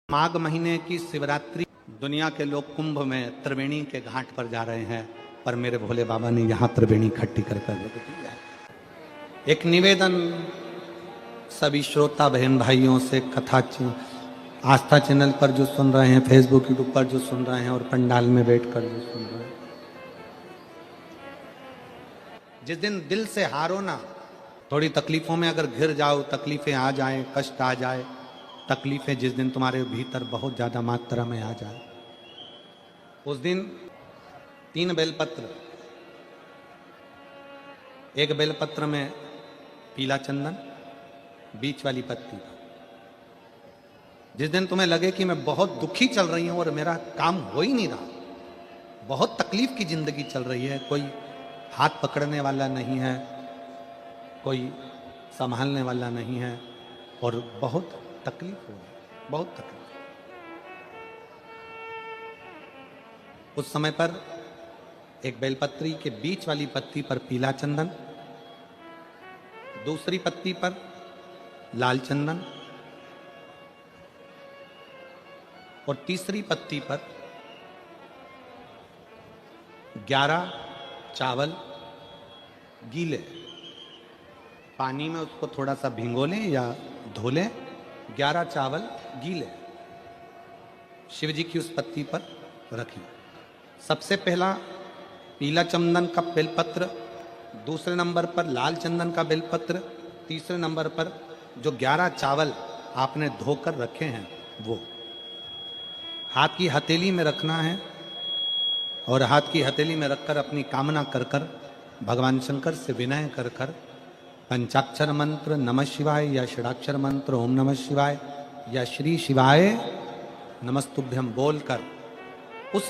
माघ महीने की शिवरात्रि, दुनिया के लोग कुंभ में त्रिवेणी के घाट पर जा रहे हैं, पर मेरे भोले बाबा ने यहाँ त्रिवेणी इकट्ठी कर दिया है। एक निवेदन सभी श्रोता बहन भाइयों से, कथा आस्था चैनल पर जो सुन रहे हैं, फेसबुक यूट्यूब पर जो सुन रहे हैं और पंडाल में बैठकर जो सुन रहे हैं, जिस दिन दिल से हारो ना, थोड़ी तकलीफों में अगर घिर जाओ, तकलीफें आ जाए, कष्ट आ जाए, तकलीफें जिस दिन तुम्हारे भीतर बहुत ज्यादा मात्रा में आ जाए, उस दिन 3 बेलपत्र, एक बेलपत्र में पीला चंदन, बीच वाली पत्ती। जिस दिन तुम्हें लगे कि मैं बहुत दुखी चल रही हूं और मेरा काम हो ही नहीं रहा, बहुत तकलीफ की जिंदगी चल रही है, कोई हाथ पकड़ने वाला नहीं है, कोई संभालने वाला नहीं है और बहुत तकलीफ हो रही, बहुत तकलीफ। उस समय पर एक बेलपत्री के बीच वाली पत्ती पर पीला चंदन, दूसरी पत्ती पर लाल चंदन और तीसरी पत्ती पर 11 चावल गीले, पानी में उसको थोड़ा सा भिगो लें या धो लें, 11 चावल गीले शिव जी की उस पत्ती पर रखिए। सबसे पहला पीला चंदन का बेलपत्र, दूसरे नंबर पर लाल चंदन का बेलपत्र, तीसरे नंबर पर जो 11 चावल आपने धोकर रखे हैं वो हाथ की हथेली में रखना है और हाथ की हथेली में रखकर अपनी कामना कर कर भगवान शंकर से विनय कर कर पंचाक्षर मंत्र नमः शिवाय या षडाक्षर मंत्र ओम नमः शिवाय या श्री शिवाय नमस्तुभ्यम बोलकर उस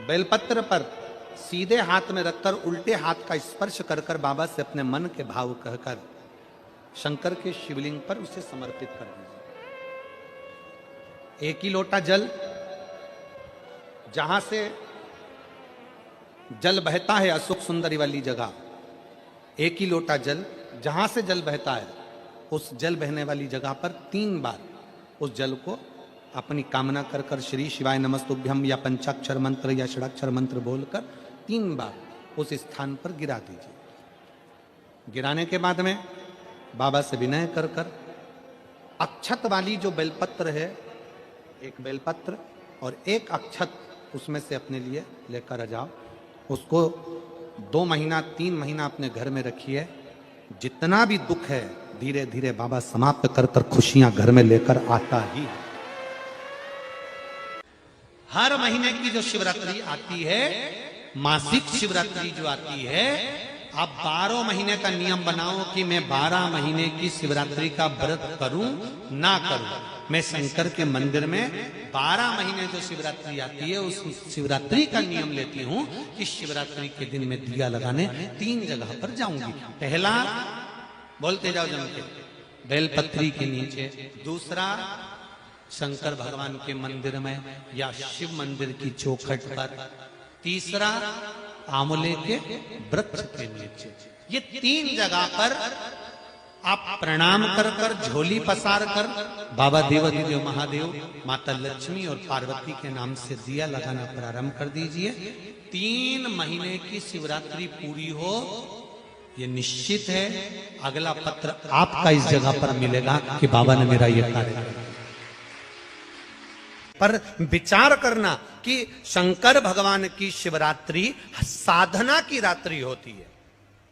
बेलपत्र पर सीधे हाथ में रखकर उल्टे हाथ का स्पर्श कर कर बाबा से अपने मन के भाव कहकर शंकर के शिवलिंग पर उसे समर्पित कर दीजिए। एक ही लोटा जल, जहां से जल बहता है अशोक सुंदरी वाली जगह, एक ही लोटा जल, जहां से जल बहता है उस जल बहने वाली जगह पर 3 बार उस जल को अपनी कामना कर कर श्री शिवाय नमस्तुभ्यम या पंचाक्षर मंत्र या षडाक्षर मंत्र बोलकर 3 बार उस स्थान पर गिरा दीजिए। गिराने के बाद में बाबा से विनय कर कर अक्षत वाली जो बेलपत्र है, एक बेलपत्र और एक अक्षत उसमें से अपने लिए लेकर आ जाओ। उसको 2 महीना 3 महीना अपने घर में रखिए। जितना भी दुख है धीरे धीरे बाबा समाप्त कर कर खुशियां घर में लेकर आता ही है। हर महीने की जो शिवरात्रि आती है, मासिक शिवरात्रि जो आती है, आप 12 महीने का नियम बनाओ कि मैं 12 महीने की शिवरात्रि का व्रत करूं ना करूं। मैं शंकर के मंदिर में 12 महीने जो शिवरात्रि आती है उस शिवरात्रि का नियम लेती हूं कि शिवरात्रि के दिन मैं दिया लगाने 3 जगह पर जाऊंगी। पहला, बोलते जाओ जम के, बेलपत्री के नीचे। दूसरा, शंकर भगवान के मंदिर में या शिव मंदिर की चौखट पर। तीसरा, आंवले के वृक्ष के नीचे। ये 3 जगह पर आप प्रणाम कर कर, झोली पसार कर बाबा देवाधिदेव महादेव, माता लक्ष्मी और पार्वती के नाम से दिया लगाना प्रारंभ कर दीजिए। 3 महीने की शिवरात्रि पूरी हो, ये निश्चित है अगला पत्र आपका इस जगह पर मिलेगा कि बाबा ने मेरा ये कार्य किया। पर विचार करना कि शंकर भगवान की शिवरात्रि साधना की रात्रि होती है।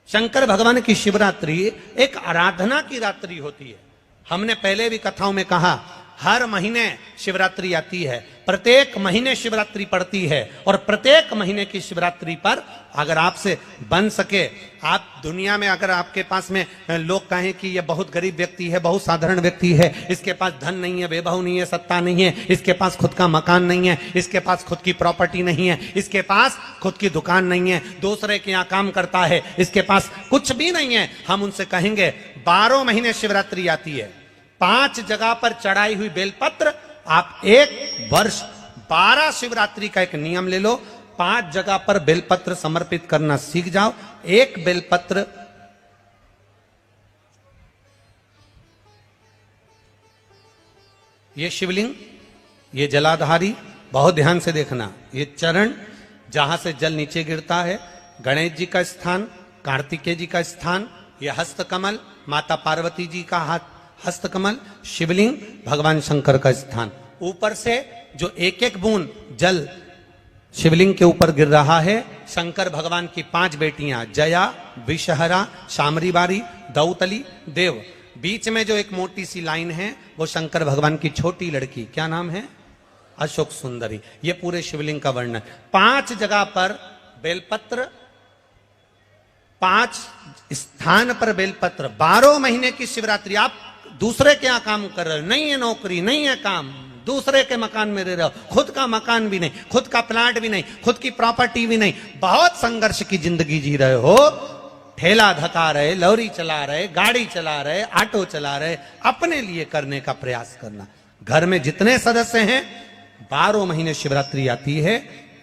शंकर भगवान की शिवरात्रि एक आराधना की रात्रि होती है। हमने पहले भी कथाओं में कहा, हर महीने शिवरात्रि आती है, प्रत्येक महीने शिवरात्रि पड़ती है और प्रत्येक महीने की शिवरात्रि पर अगर आपसे बन सके, आप दुनिया में अगर आपके पास में लोग कहें कि ये बहुत गरीब व्यक्ति है, बहुत साधारण व्यक्ति है, इसके पास धन नहीं है, वैभव नहीं है, सत्ता नहीं है, इसके पास खुद का मकान नहीं है, इसके पास खुद की प्रॉपर्टी नहीं है, इसके पास खुद की दुकान नहीं है, दूसरे के यहाँ काम करता है, इसके पास कुछ भी नहीं है, हम उनसे कहेंगे 12 महीने शिवरात्रि आती है, 5 जगह पर चढ़ाई हुई बेलपत्र, आप 1 वर्ष 12 शिवरात्रि का एक नियम ले लो, 5 जगह पर बेलपत्र समर्पित करना सीख जाओ। 1 बेलपत्र ये शिवलिंग, ये जलाधारी, बहुत ध्यान से देखना, ये चरण जहां से जल नीचे गिरता है, गणेश जी का स्थान, कार्तिकेय जी का स्थान, ये हस्तकमल माता पार्वती जी का हस्तकमल, शिवलिंग भगवान शंकर का स्थान। ऊपर से जो एक एक बूंद जल शिवलिंग के ऊपर गिर रहा है, शंकर भगवान की 5 बेटियां जया, विषहरा, शामरीबारी, दौतली, देव। बीच में जो एक मोटी सी लाइन है वो शंकर भगवान की छोटी लड़की, क्या नाम है? अशोक सुंदरी। ये पूरे शिवलिंग का वर्णन। 5 जगह पर बेलपत्र, 5 स्थान पर बेलपत्र। 12 महीने की शिवरात्रि। आप दूसरे के यहां काम कर रहे हो, नहीं है नौकरी, नहीं है काम, दूसरे के मकान में रह रहे हो, खुद का मकान भी नहीं, खुद का प्लाट भी नहीं, खुद की प्रॉपर्टी भी नहीं, बहुत संघर्ष की जिंदगी जी रहे हो, ठेला धका रहे, लॉरी चला रहे, गाड़ी चला रहे, ऑटो चला रहे, अपने लिए करने का प्रयास करना। घर में जितने सदस्य हैं, 12 महीने शिवरात्रि आती है,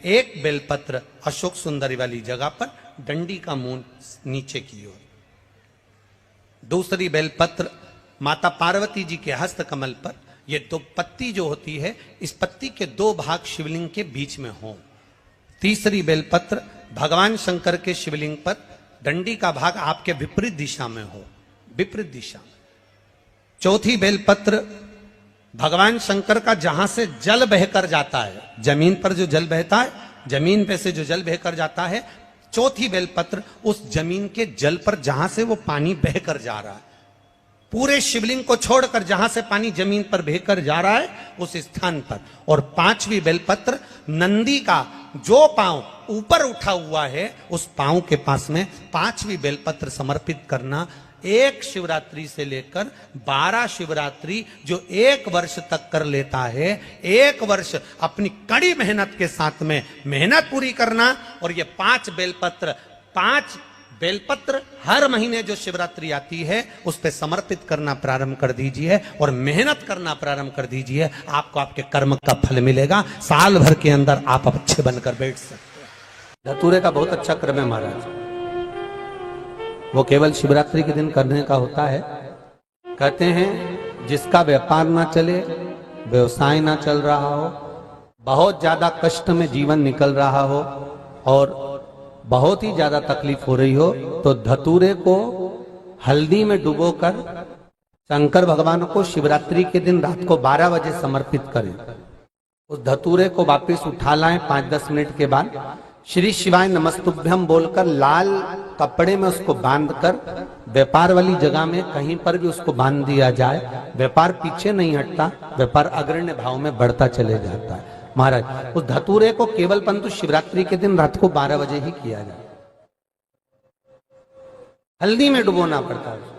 एक बेलपत्र अशोक सुंदरी वाली जगह पर, डंडी का मुंह नीचे की ओर। दूसरी बेलपत्र माता पार्वती जी के हस्त कमल पर। ये 2 पत्ती जो होती है, इस पत्ती के 2 भाग शिवलिंग के बीच में हो। तीसरी बेलपत्र भगवान शंकर के शिवलिंग पर, डंडी का भाग आपके विपरीत दिशा में हो, विपरीत दिशा। चौथी बेलपत्र भगवान शंकर का जहां से जल बहकर जाता है, जमीन पर जो जल बहता है, जमीन पे से जो जल बहकर जाता है, चौथी बेलपत्र उस जमीन के जल पर जहां से वो पानी बहकर जा रहा है, पूरे शिवलिंग को छोड़कर जहां से पानी जमीन पर बहकर जा रहा है उस स्थान पर। और 5वीं बेलपत्र नंदी का जो पांव ऊपर उठा हुआ है, उस पांव के पास में 5वीं बेलपत्र समर्पित करना। एक शिवरात्रि से लेकर 12 शिवरात्रि जो 1 वर्ष तक कर लेता है, 1 वर्ष अपनी कड़ी मेहनत के साथ में मेहनत पूरी करना। और ये 5 बेलपत्र हर महीने जो शिवरात्रि आती है उस पे समर्पित करना प्रारंभ कर दीजिए और मेहनत करना प्रारंभ कर दीजिए। आपको आपके कर्म का फल मिलेगा। साल भर के अंदर आप अच्छे बनकर बैठ सकते हैं। धतूरे का बहुत अच्छा क्रम है महाराज, वो केवल शिवरात्रि के दिन करने का होता है। कहते हैं जिसका व्यापार ना चले, व्यवसाय ना चल रहा हो, बहुत ज्यादा कष्ट में जीवन निकल रहा हो और बहुत ही ज्यादा तकलीफ हो रही हो, तो धतूरे को हल्दी में डुबोकर शंकर भगवान को शिवरात्रि के दिन रात को 12 बजे समर्पित करें। उस धतूरे को वापस उठा लाएं 5-10 मिनट के बाद, श्री शिवाय नमस्तुभ्यम बोलकर लाल कपड़े में उसको बांधकर व्यापार वाली जगह में कहीं पर भी उसको बांध दिया जाए। व्यापार पीछे नहीं हटता, व्यापार अग्रण्य भाव में बढ़ता चले जाता है। महाराज उस धतूरे को केवल परंतु शिवरात्रि के दिन रात को 12 बजे ही किया जाए, हल्दी में डुबोना पड़ता है।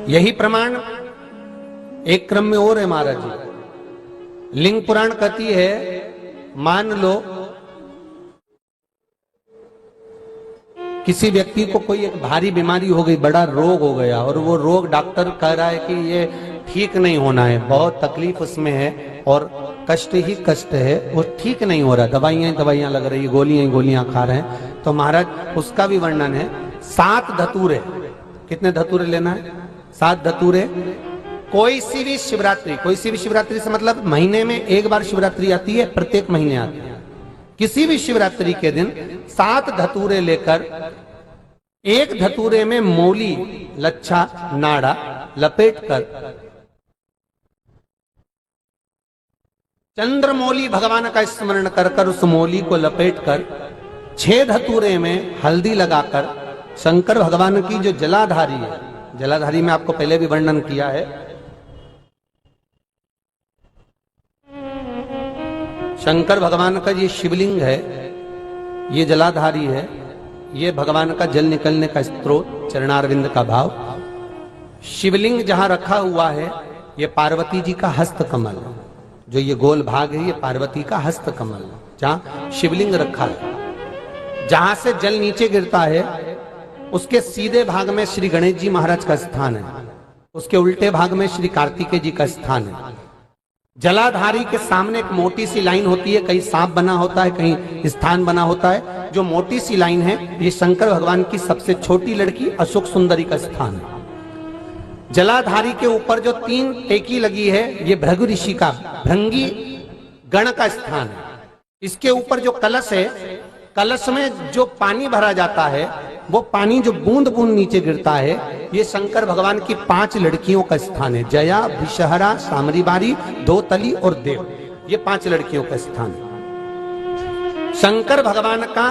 यही प्रमाण एक क्रम में और है महाराज जी। लिंग पुराण कहती है, मान लो किसी व्यक्ति को कोई एक भारी बीमारी हो गई, बड़ा रोग हो गया और वो रोग डॉक्टर कह रहा है कि ये ठीक नहीं होना है, बहुत तकलीफ उसमें है और कष्ट ही कष्ट है, वो ठीक नहीं हो रहा, दवाइयां लग रही, गोलियां खा रहे हैं। तो महाराज उसका भी वर्णन है। 7 धतूरे, कितने धतूरे लेना है? 7 धतूरे। कोई सी भी शिवरात्रि से मतलब महीने में 1 बार शिवरात्रि आती है, प्रत्येक महीने आती है। किसी भी शिवरात्रि के दिन 7 धतूरे लेकर, एक धतूरे में मोली, लच्छा, नाड़ा लपेटकर चंद्रमौली भगवान का स्मरण कर उस मोली को लपेटकर 6 धतूरे में हल्दी लगाकर शंकर भगवान की जो जलाधारी है, जलाधारी में आपको पहले भी वर्णन किया है, शंकर भगवान का ये शिवलिंग है, ये जलाधारी है, ये भगवान का जल निकलने का स्त्रोत, चरणारविंद का भाव। शिवलिंग जहां रखा हुआ है ये पार्वती जी का हस्त कमल, जो ये गोल भाग है ये पार्वती का हस्त कमल, जहां शिवलिंग रखा है। जहां से जल नीचे गिरता है उसके सीधे भाग में श्री गणेश जी महाराज का स्थान है, उसके उल्टे भाग में श्री कार्तिकेय जी का स्थान है। जलाधारी के सामने एक मोटी सी लाइन होती है, कहीं सांप बना होता है, कहीं स्थान बना होता है। जो मोटी सी लाइन है ये शंकर भगवान की सबसे छोटी लड़की अशोक सुंदरी का स्थान है। जलाधारी के ऊपर जो 3 टेकी लगी है ये भृगु ऋषि का भृंगी गण का स्थान है। इसके ऊपर जो कलश है, कलश में जो पानी भरा जाता है वो पानी जो बूंद बूंद नीचे गिरता है ये शंकर भगवान की 5 लड़कियों का स्थान है। जया, विषहरा, सामरीबारी, दोतली और देव, ये 5 लड़कियों का स्थान है। शंकर भगवान का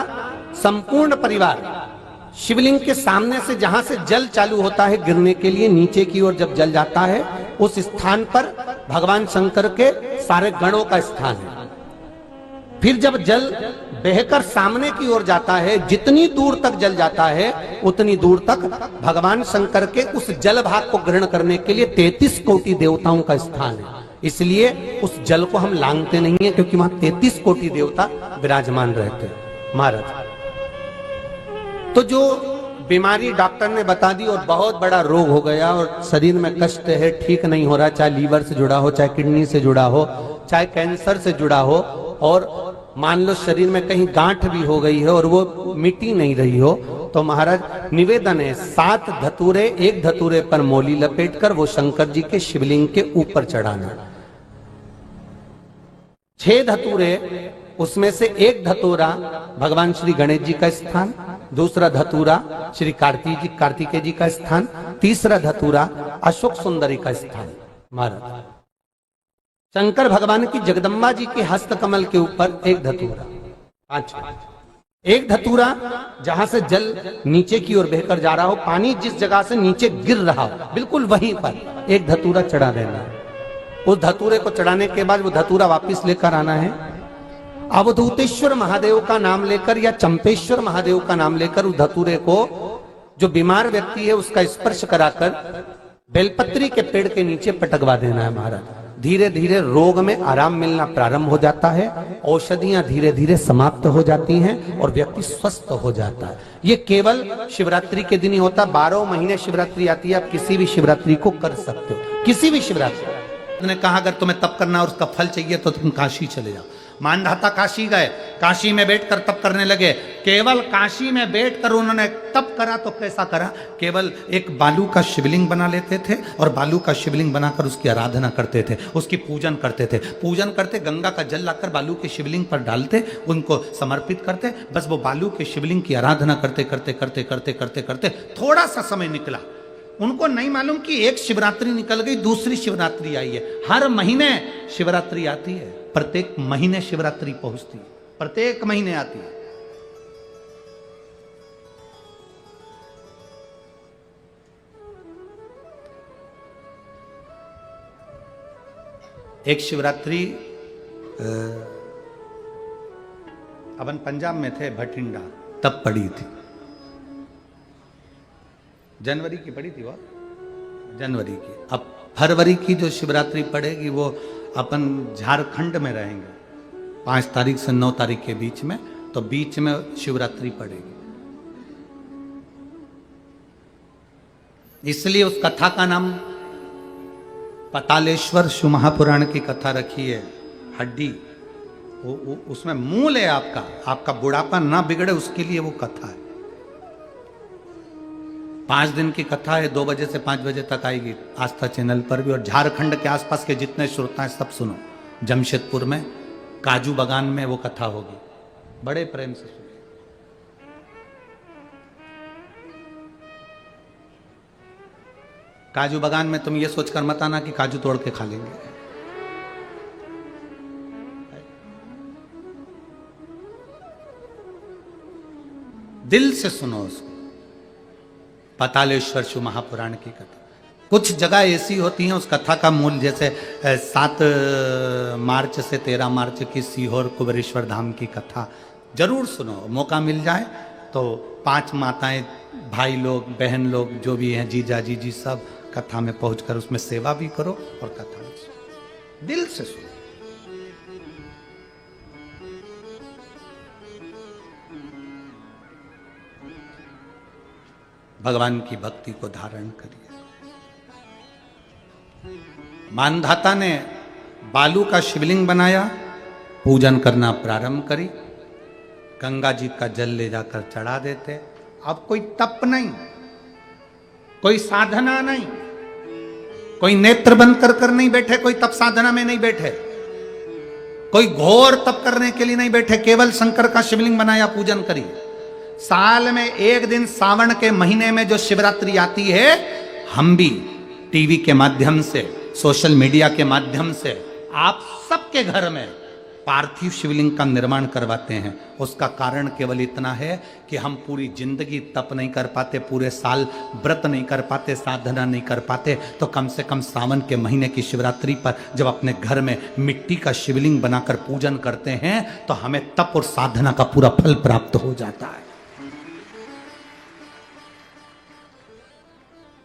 संपूर्ण परिवार शिवलिंग के सामने से जहां से जल चालू होता है गिरने के लिए नीचे की ओर जब जल जाता है उस स्थान पर भगवान शंकर के सारे गणों का स्थान है। फिर जब जल बहकर सामने की ओर जाता है, जितनी दूर तक जल जाता है उतनी दूर तक भगवान शंकर के उस जल भाग को ग्रहण करने के लिए 33 कोटि देवताओं का स्थान है। इसलिए उस जल को हम लांघते नहीं है क्योंकि वहां 33 कोटि देवता विराजमान रहते हैं महाराज। तो जो बीमारी डॉक्टर ने बता दी और बहुत बड़ा रोग हो गया और शरीर में कष्ट है, ठीक नहीं हो रहा, चाहे लीवर से जुड़ा हो, चाहे किडनी से जुड़ा हो, चाहे कैंसर से जुड़ा हो, और मान लो शरीर में कहीं गांठ भी हो गई है और वो मिटी नहीं रही हो, तो महाराज निवेदन है 7 धतूरे, एक धतूरे पर मोली लपेटकर वो शंकर जी के शिवलिंग के ऊपर चढ़ाना। 6 धतूरे, उसमें से एक धतूरा भगवान श्री गणेश जी का स्थान, दूसरा धतूरा श्री कार्तिकेय जी का स्थान, तीसरा धतूरा अशोक सुंदरी का स्थान। महाराज शंकर भगवान की जगदम्बा जी के हस्त कमल के ऊपर एक धतूरा, 5, एक धतूरा जहां से जल नीचे की ओर बहकर जा रहा हो, पानी जिस जगह से नीचे गिर रहा हो बिल्कुल वहीं पर एक धतूरा चढ़ा देना है। उस धतूरे को चढ़ाने के बाद वो धतूरा वापस लेकर आना है। अवधूतेश्वर महादेव का नाम लेकर या चंपेश्वर महादेव का नाम लेकर उस धतूरे को जो बीमार व्यक्ति है उसका स्पर्श कराकर बेलपत्री के पेड़ के नीचे पटकवा देना है। महाराज धीरे धीरे रोग में आराम मिलना प्रारंभ हो जाता है, औषधियां धीरे धीरे समाप्त हो जाती हैं और व्यक्ति स्वस्थ हो जाता है। ये केवल शिवरात्रि के दिन ही होता। 12 महीने शिवरात्रि आती है, आप किसी भी शिवरात्रि को कर सकते हो, किसी भी शिवरात्रि। उन्होंने कहा अगर तुम्हें तप करना और उसका फल चाहिए तो तुम काशी चले जाओ। मानधाता काशी गए, काशी में बैठकर तप करने लगे। केवल काशी में बैठकर उन्होंने तप करा तो कैसा करा, केवल एक बालू का शिवलिंग बना लेते थे और बालू का शिवलिंग बनाकर उसकी आराधना करते थे, उसकी पूजन करते थे। पूजन करते, गंगा का जल लाकर बालू के शिवलिंग पर डालते, उनको समर्पित करते। बस वो बालू के शिवलिंग की आराधना करते करते करते करते करते करते थोड़ा सा समय निकला। उनको नहीं मालूम कि एक शिवरात्रि निकल गई, दूसरी शिवरात्रि आई है। हर महीने शिवरात्रि आती है, प्रत्येक महीने शिवरात्रि पहुंचती है, प्रत्येक महीने आती है। एक शिवरात्रि अपन पंजाब में थे, भटिंडा, तब पड़ी थी, जनवरी की पड़ी थी वो, जनवरी की। अब फरवरी की जो शिवरात्रि पड़ेगी वो अपन झारखंड में रहेंगे 5 तारीख से 9 तारीख के बीच में, तो बीच में शिवरात्रि पड़ेगी। इसलिए उस कथा का नाम पतालेश्वर शिव महापुराण की कथा रखी है। हड्डी उसमें मूल है आपका बुढ़ापा ना बिगड़े उसके लिए वो कथा है। 5 दिन की कथा है, 2 बजे से 5 बजे तक आएगी आस्था चैनल पर भी। और झारखंड के आसपास के जितने श्रोता हैं सब सुनो। जमशेदपुर में काजू बागान में वो कथा होगी, बड़े प्रेम से सुनो। काजू बागान में तुम ये सोचकर मत आना कि काजू तोड़ के खा लेंगे। दिल से सुनो उसको। पतालेश्वर शिव महापुराण की कथा। कुछ जगह ऐसी होती हैं उस कथा का मूल, जैसे 7 मार्च से 13 मार्च की सीहोर कुबेरेश्वर धाम की कथा जरूर सुनो। मौका मिल जाए तो 5 माताएं, भाई लोग, बहन लोग जो भी हैं, जीजा जीजी, सब कथा में पहुंचकर उसमें सेवा भी करो और कथा भी सुनो, दिल से सुनो। भगवान की भक्ति को धारण करिए। मानधाता ने बालू का शिवलिंग बनाया, पूजन करना प्रारंभ करी, गंगा जी का जल ले जाकर चढ़ा देते। अब कोई तप नहीं, कोई साधना नहीं, कोई नेत्र बंद कर नहीं बैठे, कोई तप साधना में नहीं बैठे, कोई घोर तप करने के लिए नहीं बैठे, केवल शंकर का शिवलिंग बनाया, पूजन करी। साल में एक दिन सावन के महीने में जो शिवरात्रि आती है, हम भी टीवी के माध्यम से, सोशल मीडिया के माध्यम से आप सबके घर में पार्थिव शिवलिंग का निर्माण करवाते हैं। उसका कारण केवल इतना है कि हम पूरी जिंदगी तप नहीं कर पाते, पूरे साल व्रत नहीं कर पाते, साधना नहीं कर पाते, तो कम से कम सावन के महीने की शिवरात्रि पर जब अपने घर में मिट्टी का शिवलिंग बनाकर पूजन करते हैं तो हमें तप और साधना का पूरा फल प्राप्त हो जाता है।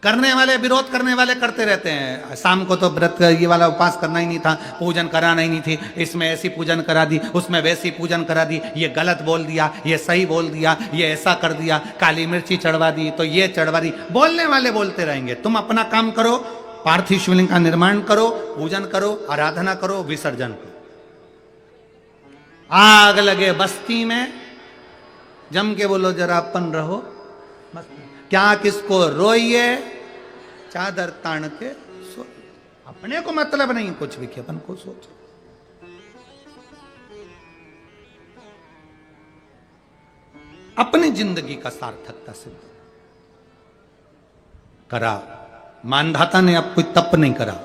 करने वाले, विरोध करने वाले करते रहते हैं, शाम को तो व्रत ये वाला उपवास करना ही नहीं था, पूजन कराना ही नहीं थी, इसमें ऐसी पूजन करा दी, उसमें वैसी पूजन करा दी, ये गलत बोल दिया, ये सही बोल दिया, ये ऐसा कर दिया, काली मिर्ची चढ़वा दी तो ये चढ़वा दी। बोलने वाले बोलते रहेंगे, तुम अपना काम करो, पार्थिव शिवलिंग का निर्माण करो, पूजन करो, आराधना करो, विसर्जन करो। आग लगे बस्ती में, जम के बोलो जरा अपन रहो, क्या किसको रोइए, चादर तान के सो। अपने को मतलब नहीं कुछ भी, कि अपन को सोचो। अपनी जिंदगी का सार्थकता सिद्ध करा। मानधाता ने अब कोई तप नहीं करा,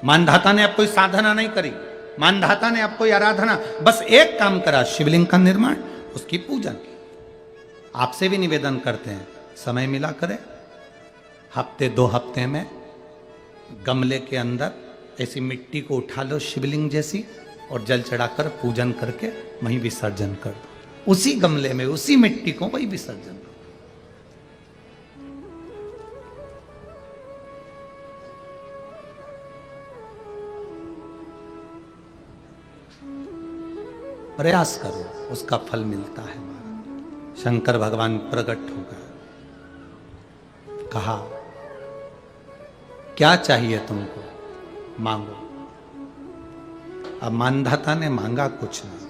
मानधाता ने अब कोई साधना नहीं करी, मानधाता ने अब कोई आराधना, बस एक काम करा, शिवलिंग का निर्माण, उसकी पूजा की। आपसे भी निवेदन करते हैं, समय मिला करें, हफ्ते 2 हफ्ते में गमले के अंदर ऐसी मिट्टी को उठा लो शिवलिंग जैसी, और जल चढ़ाकर पूजन करके वहीं विसर्जन कर दो। उसी गमले में, उसी मिट्टी को वहीं विसर्जन करो। प्रयास करो, उसका फल मिलता है। शंकर भगवान प्रकट हो गए, कहा क्या चाहिए तुमको, मांगो। अब मानधाता ने मांगा कुछ नहीं।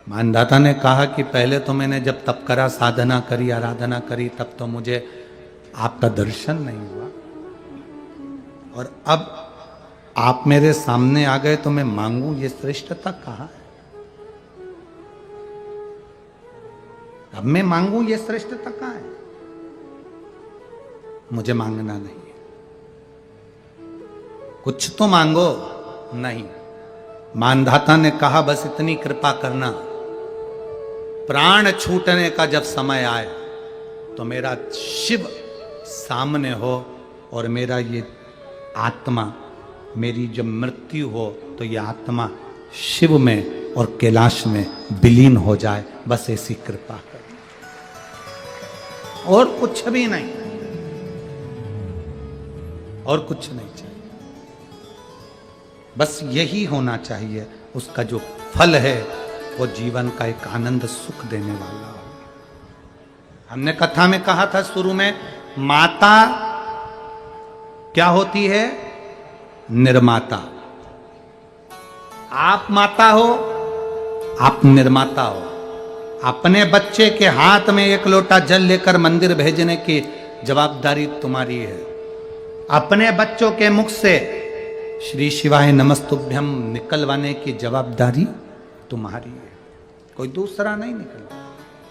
मानधाता ने कहा कि पहले तो मैंने जब तप करा, साधना करी, आराधना करी, तब तो मुझे आपका दर्शन नहीं हुआ, और अब आप मेरे सामने आ गए तो मैं मांगू, ये श्रेष्ठता कहाँ है? अब मैं मांगू, ये श्रेष्ठता कहाँ है? मुझे मांगना नहीं है। कुछ तो मांगो, नहीं। मानधाता ने कहा बस इतनी कृपा करना, प्राण छूटने का जब समय आए तो मेरा शिव सामने हो, और मेरा ये आत्मा, मेरी जब मृत्यु हो तो ये आत्मा शिव में और कैलाश में विलीन हो जाए, बस ऐसी कृपा कर, और कुछ भी नहीं, और कुछ नहीं चाहिए। बस यही होना चाहिए। उसका जो फल है वो जीवन का एक आनंद सुख देने वाला हो। हमने कथा में कहा था शुरू में, माता क्या होती है? निर्माता। आप माता हो, आप निर्माता हो। अपने बच्चे के हाथ में 1 लोटा जल लेकर मंदिर भेजने की जवाबदारी तुम्हारी है। अपने बच्चों के मुख से श्री शिवाय नमस्तुभ्यम निकलवाने की जवाबदारी तुम्हारी है, कोई दूसरा नहीं निकलवा।